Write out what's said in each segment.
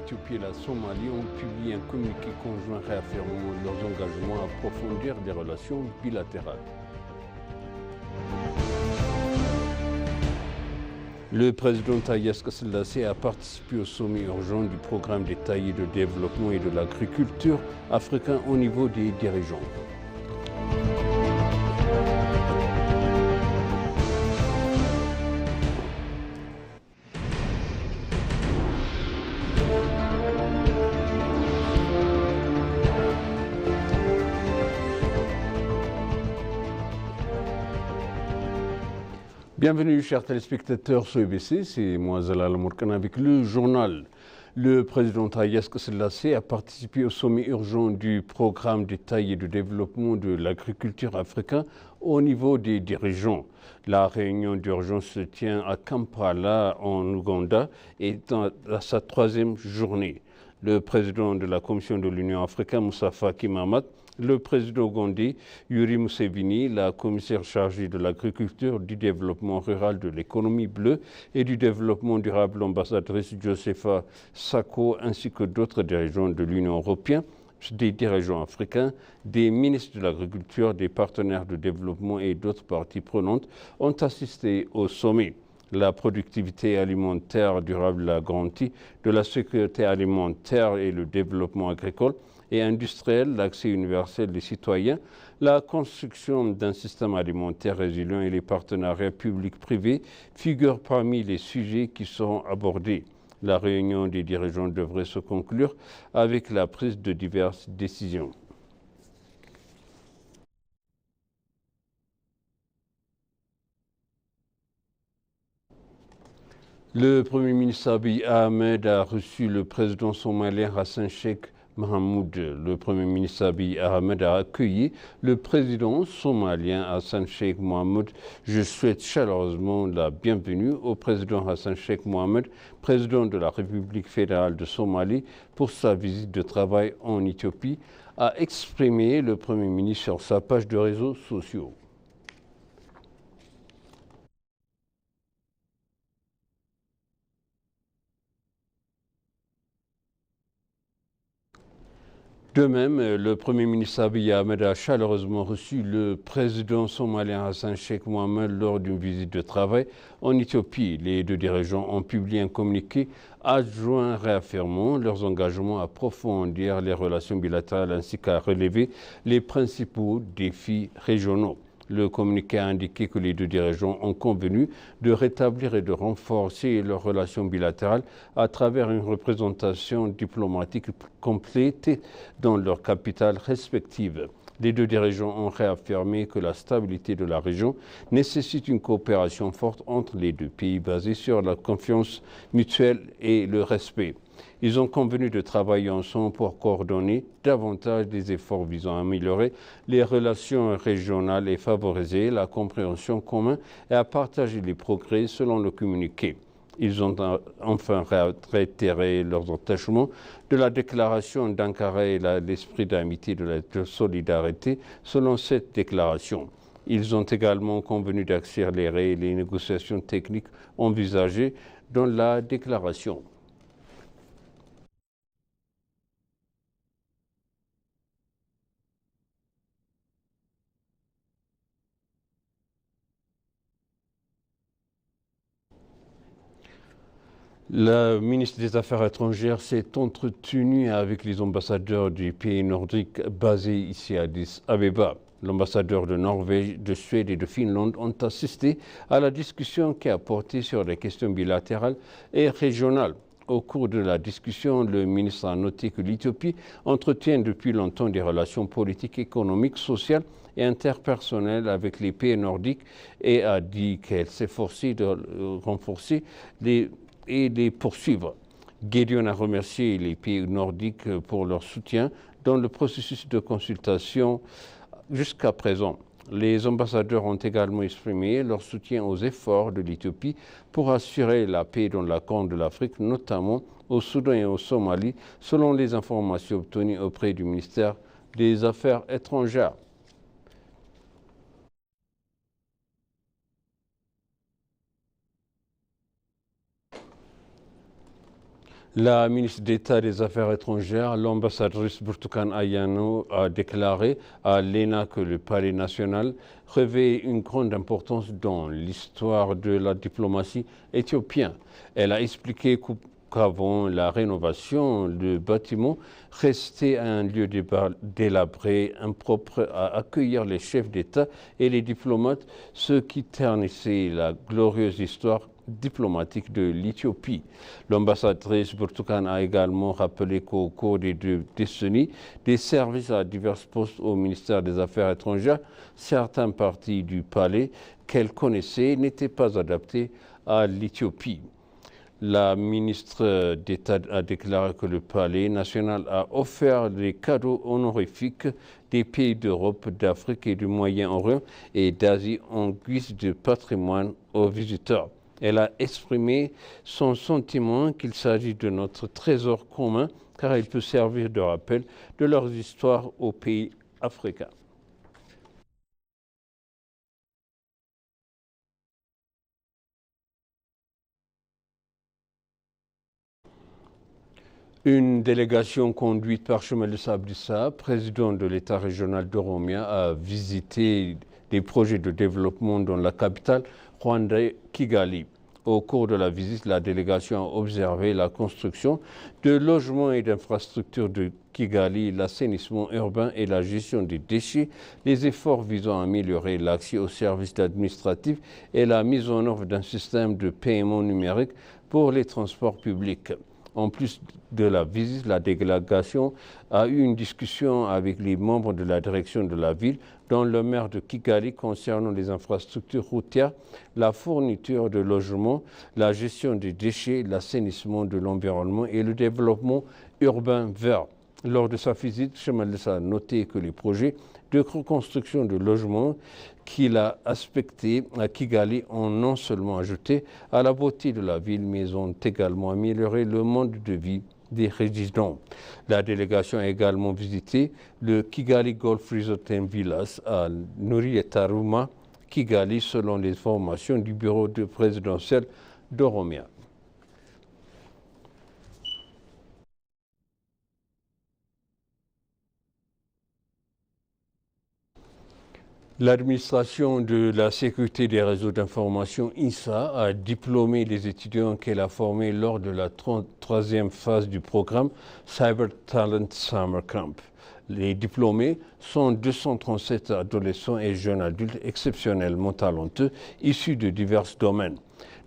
l'Éthiopie et la Somalie ont publié un communiqué conjoint réaffirmant leurs engagements à approfondir les relations bilatérales. Le président Taye Asselassie a participé au sommet urgent du programme détaillé de développement et de l'agriculture africain au niveau des dirigeants. Bienvenue, chers téléspectateurs sur EBC, c'est moi Zalal Mourkan avec le journal. Le président Taye Asselassie a participé au sommet urgent du programme détaillé de développement de l'agriculture africain au niveau des dirigeants. La réunion d'urgence se tient à Kampala, en Ouganda, et à sa troisième journée. Le président de la Commission de l'Union africaine, Moussa Faki Mahamat, le président ougandais, Yoweri Museveni, la commissaire chargée de l'agriculture, du développement rural, de l'économie bleue et du développement durable, l'ambassadrice Josepha Sako, ainsi que d'autres dirigeants de l'Union européenne, des dirigeants africains, des ministres de l'agriculture, des partenaires de développement et d'autres parties prenantes ont assisté au sommet. La productivité alimentaire durable, la garantie de la sécurité alimentaire et le développement agricole et industriel, l'accès universel des citoyens, la construction d'un système alimentaire résilient et les partenariats publics-privés figurent parmi les sujets qui seront abordés. La réunion des dirigeants devrait se conclure avec la prise de diverses décisions. Le Premier ministre Abiy Ahmed a reçu le président somalien Hassan Sheikh Mohamud. Le Premier ministre Abiy Ahmed a accueilli le président somalien Hassan Sheikh Mohamud. Je souhaite chaleureusement la bienvenue au président Hassan Sheikh Mohamud, président de la République fédérale de Somalie, pour sa visite de travail en Éthiopie, a exprimé le Premier ministre sur sa page de réseaux sociaux. De même, le Premier ministre Abiy Ahmed a chaleureusement reçu le président somalien Hassan Sheikh Mohamud lors d'une visite de travail en Éthiopie. Les deux dirigeants ont publié un communiqué adjoint réaffirmant leurs engagements à approfondir les relations bilatérales ainsi qu'à relever les principaux défis régionaux. Le communiqué a indiqué que les deux dirigeants ont convenu de rétablir et de renforcer leurs relations bilatérales à travers une représentation diplomatique complète dans leurs capitales respectives. Les deux dirigeants ont réaffirmé que la stabilité de la région nécessite une coopération forte entre les deux pays basée sur la confiance mutuelle et le respect. Ils ont convenu de travailler ensemble pour coordonner davantage des efforts visant à améliorer les relations régionales et favoriser la compréhension commune et à partager les progrès selon le communiqué. Ils ont enfin réitéré leurs attachements de la déclaration d'Ankara et l'esprit d'amitié et de solidarité selon cette déclaration. Ils ont également convenu d'accélérer les négociations techniques envisagées dans la déclaration. La ministre des Affaires étrangères s'est entretenue avec les ambassadeurs du pays nordiques basés ici à Addis Abeba. L'ambassadeur de Norvège, de Suède et de Finlande ont assisté à la discussion qui a porté sur les questions bilatérales et régionales. Au cours de la discussion, le ministre a noté que l'Éthiopie entretient depuis longtemps des relations politiques, économiques, sociales et interpersonnelles avec les pays nordiques et a dit qu'elle s'efforçait de renforcer et les poursuivre. Gédéon a remercié les pays nordiques pour leur soutien dans le processus de consultation jusqu'à présent. Les ambassadeurs ont également exprimé leur soutien aux efforts de l'Éthiopie pour assurer la paix dans la Corne de l'Afrique, notamment au Soudan et au Somalie, selon les informations obtenues auprès du ministère des Affaires étrangères. La ministre d'État des Affaires étrangères, l'ambassadrice Burtukan Ayano, a déclaré à l'ENA que le Palais national revêt une grande importance dans l'histoire de la diplomatie éthiopienne. Elle a expliqué qu'avant la rénovation, le bâtiment restait un lieu délabré, impropre à accueillir les chefs d'État et les diplomates, ce qui ternissait la glorieuse histoire diplomatique de l'Éthiopie. L'ambassadrice Burtukan a également rappelé qu'au cours des 2 décennies, des services à divers postes au ministère des Affaires étrangères, certaines parties du palais qu'elle connaissait n'étaient pas adaptées à l'Éthiopie. La ministre d'État a déclaré que le Palais national a offert des cadeaux honorifiques des pays d'Europe, d'Afrique et du Moyen-Orient et d'Asie en guise de patrimoine aux visiteurs. Elle a exprimé son sentiment qu'il s'agit de notre trésor commun car il peut servir de rappel de leurs histoires aux pays africains. Une délégation conduite par Chemelou Sabdissa, président de l'État régional d'Oromia, a visité des projets de développement dans la capitale rwandaise Kigali. Au cours de la visite, la délégation a observé la construction de logements et d'infrastructures de Kigali, l'assainissement urbain et la gestion des déchets, les efforts visant à améliorer l'accès aux services administratifs et la mise en œuvre d'un système de paiement numérique pour les transports publics. En plus de la visite, la délégation a eu une discussion avec les membres de la direction de la ville, dont le maire de Kigali, concernant les infrastructures routières, la fourniture de logements, la gestion des déchets, l'assainissement de l'environnement et le développement urbain vert. Lors de sa visite, Chemelou a noté que les projets de reconstruction de logements qu'il a inspectés à Kigali ont non seulement ajouté à la beauté de la ville, mais ont également amélioré le mode de vie des résidents. La délégation a également visité le Kigali Golf Resort and Villas à Nurietaruma, Kigali, selon les informations du bureau présidentiel d'Oromia. L'administration de la sécurité des réseaux d'information INSA a diplômé les étudiants qu'elle a formés lors de la 33e phase du programme Cyber Talent Summer Camp. Les diplômés sont 237 adolescents et jeunes adultes exceptionnellement talentueux issus de divers domaines.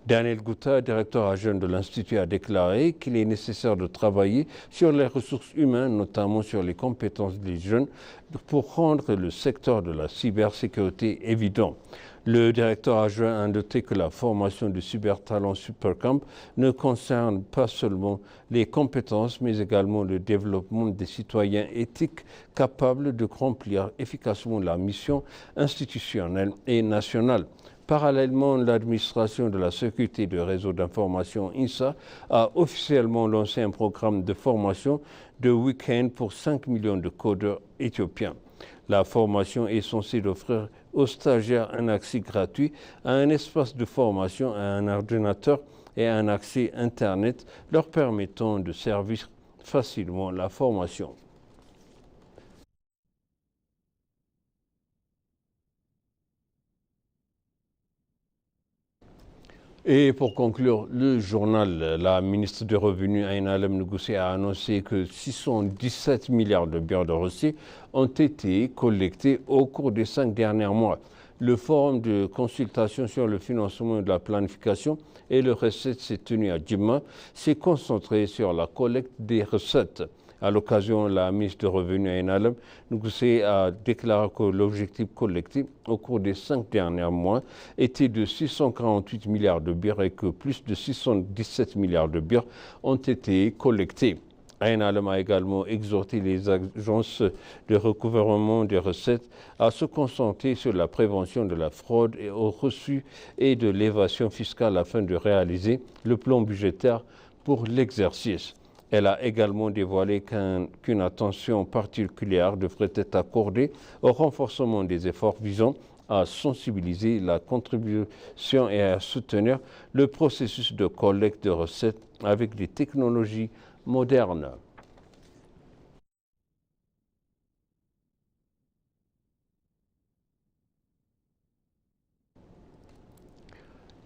Daniel Gouta, directeur adjoint de l'Institut, a déclaré qu'il est nécessaire de travailler sur les ressources humaines, notamment sur les compétences des jeunes, pour rendre le secteur de la cybersécurité évident. Le directeur adjoint a noté que la formation du Cybertalent Supercamp ne concerne pas seulement les compétences, mais également le développement des citoyens éthiques capables de remplir efficacement la mission institutionnelle et nationale. Parallèlement, l'administration de la sécurité de réseaux d'information INSA a officiellement lancé un programme de formation de week-end pour 5 millions de codeurs éthiopiens. La formation est censée offrir aux stagiaires un accès gratuit à un espace de formation, à un ordinateur et à un accès Internet leur permettant de servir facilement la formation. Et pour conclure le journal, la ministre des Revenus, Aïna Alem Nougoussi, a annoncé que 617 milliards de birrs de recettes ont été collectés au cours des 5 derniers mois. Le forum de consultation sur le financement de la planification et les recettes s'est tenu à Djima, s'est concentré sur la collecte des recettes. À l'occasion, la ministre des Revenus, Aïna Alem Nougoussi, a déclaré que l'objectif collectif au cours des 5 derniers mois était de 648 milliards de birrs et que plus de 617 milliards de birrs ont été collectés. Aïna Alem a également exhorté les agences de recouvrement des recettes à se concentrer sur la prévention de la fraude et au reçu et de l'évasion fiscale afin de réaliser le plan budgétaire pour l'exercice. Elle a également dévoilé qu'une attention particulière devrait être accordée au renforcement des efforts visant à sensibiliser la contribution et à soutenir le processus de collecte de recettes avec des technologies modernes.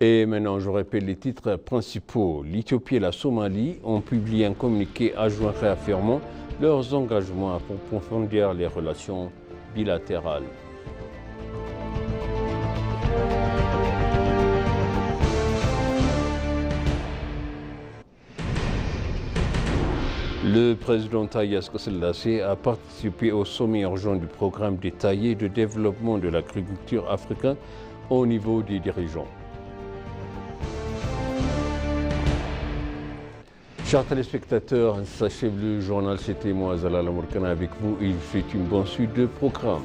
Et maintenant, je répète les titres principaux. L'Éthiopie et la Somalie ont publié un communiqué adjoint réaffirmant leurs engagements pour approfondir les relations bilatérales. Le président Taye Asselassie a participé au sommet urgent du programme détaillé de développement de l'agriculture africaine au niveau des dirigeants. Chers téléspectateurs, s'achève le journal. C'était moi, Zalal Amourkana, avec vous. Il fait une bonne suite de programmes.